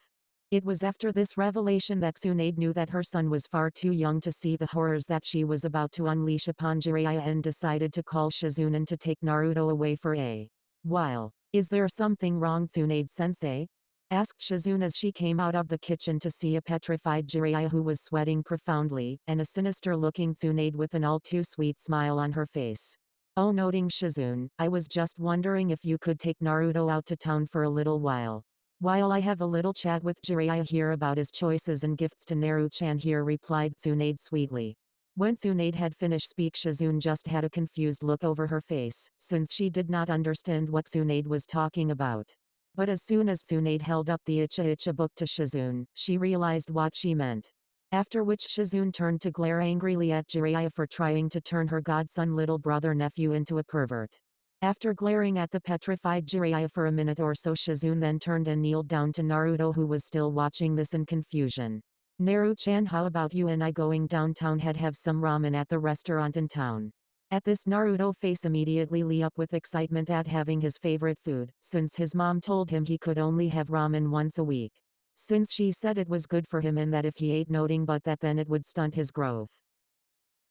It was after this revelation that Tsunade knew that her son was far too young to see the horrors that she was about to unleash upon Jiraiya, and decided to call Shizunen to take Naruto away for a while. Is there something wrong, Tsunade-sensei? Asked Shizune as she came out of the kitchen to see a petrified Jiraiya who was sweating profoundly, and a sinister-looking Tsunade with an all-too-sweet smile on her face. Oh, noting Shizune, I was just wondering if you could take Naruto out to town for a little while. While I have a little chat with Jiraiya here about his choices and gifts to Naru-chan here, replied Tsunade sweetly. When Tsunade had finished speak, Shizune just had a confused look over her face, since she did not understand what Tsunade was talking about. But as soon as Tsunade held up the Icha book to Shizune, she realized what she meant. After which Shizune turned to glare angrily at Jiraiya for trying to turn her godson little brother-nephew into a pervert. After glaring at the petrified Jiraiya for a minute or so, Shizune then turned and kneeled down to Naruto, who was still watching this in confusion. Naru-chan, how about you and I going downtown, have some ramen at the restaurant in town? At this, Naruto face immediately lit up with excitement at having his favorite food, since his mom told him he could only have ramen once a week. Since she said it was good for him and that if he ate nothing but that then it would stunt his growth.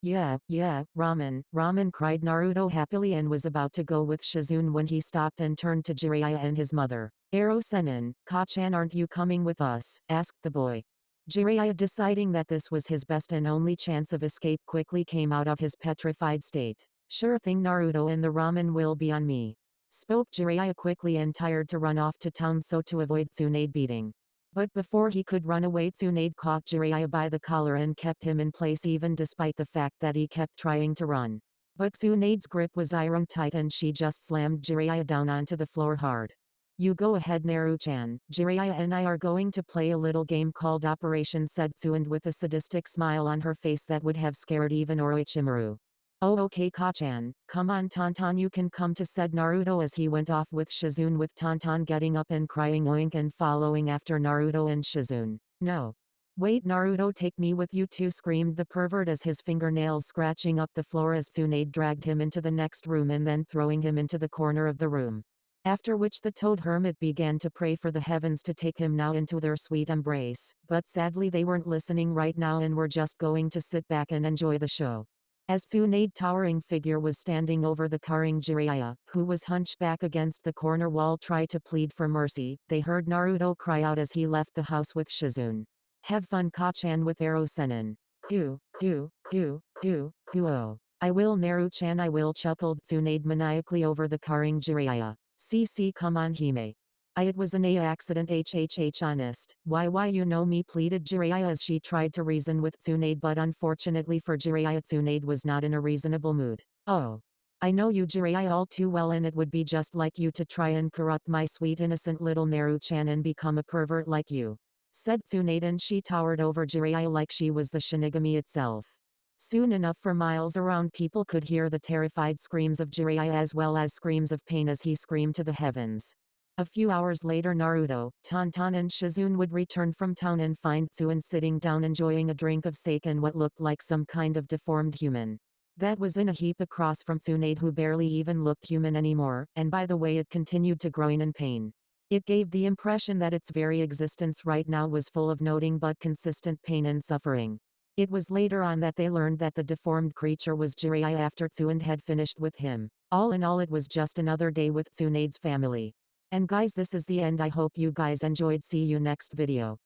Yeah, ramen, cried Naruto happily, and was about to go with Shizune when he stopped and turned to Jiraiya and his mother. Arrow Senin, Ka-chan, aren't you coming with us? Asked the boy. Jiraiya, deciding that this was his best and only chance of escape, quickly came out of his petrified state. Sure thing, Naruto, and the ramen will be on me. Spoke Jiraiya quickly and tired to run off to town so to avoid Tsunade beating. But before he could run away, Tsunade caught Jiraiya by the collar and kept him in place, even despite the fact that he kept trying to run. But Tsunade's grip was iron tight and she just slammed Jiraiya down onto the floor hard. You go ahead, Naru-chan. Jiraiya and I are going to play a little game called Operation, said Tsunade with a sadistic smile on her face that would have scared even Orochimaru. Oh, okay, Ka-chan. Come on, Tonton, you can come to, said Naruto as he went off with Shizune, with Tonton getting up and crying oink and following after Naruto and Shizune. No. Wait, Naruto, take me with you too, screamed the pervert as his fingernails scratching up the floor as Tsunade dragged him into the next room and then throwing him into the corner of the room. After which the Toad Hermit began to pray for the heavens to take him now into their sweet embrace, but sadly they weren't listening right now and were just going to sit back and enjoy the show. As Tsunade's towering figure was standing over the cowering Jiraiya, who was hunched back against the corner wall, try to plead for mercy, they heard Naruto cry out as he left the house with Shizune. Have fun, Ka-chan, with Arrow Senin. Oh. I will, Naru-chan, I will, chuckled Tsunade maniacally over the cowering Jiraiya. See, come on, Hime. It was an accident, honest. Why you know me, pleaded Jiraiya as she tried to reason with Tsunade, but unfortunately for Jiraiya, Tsunade was not in a reasonable mood. Oh. I know you, Jiraiya, all too well, and it would be just like you to try and corrupt my sweet innocent little Naru-chan and become a pervert like you, said Tsunade, and she towered over Jiraiya like she was the Shinigami itself. Soon enough, for miles around, people could hear the terrified screams of Jiraiya as well as screams of pain as he screamed to the heavens. A few hours later, Naruto, Tonton and Shizune would return from town and find Tsunade sitting down enjoying a drink of sake and what looked like some kind of deformed human. That was in a heap across from Tsunade, who barely even looked human anymore, and by the way it continued to groan in pain. It gave the impression that its very existence right now was full of nothing but consistent pain and suffering. It was later on that they learned that the deformed creature was Jiraiya after Tsunade had finished with him. All in all, it was just another day with Tsunade's family. And guys, this is the end. I hope you guys enjoyed. See you next video.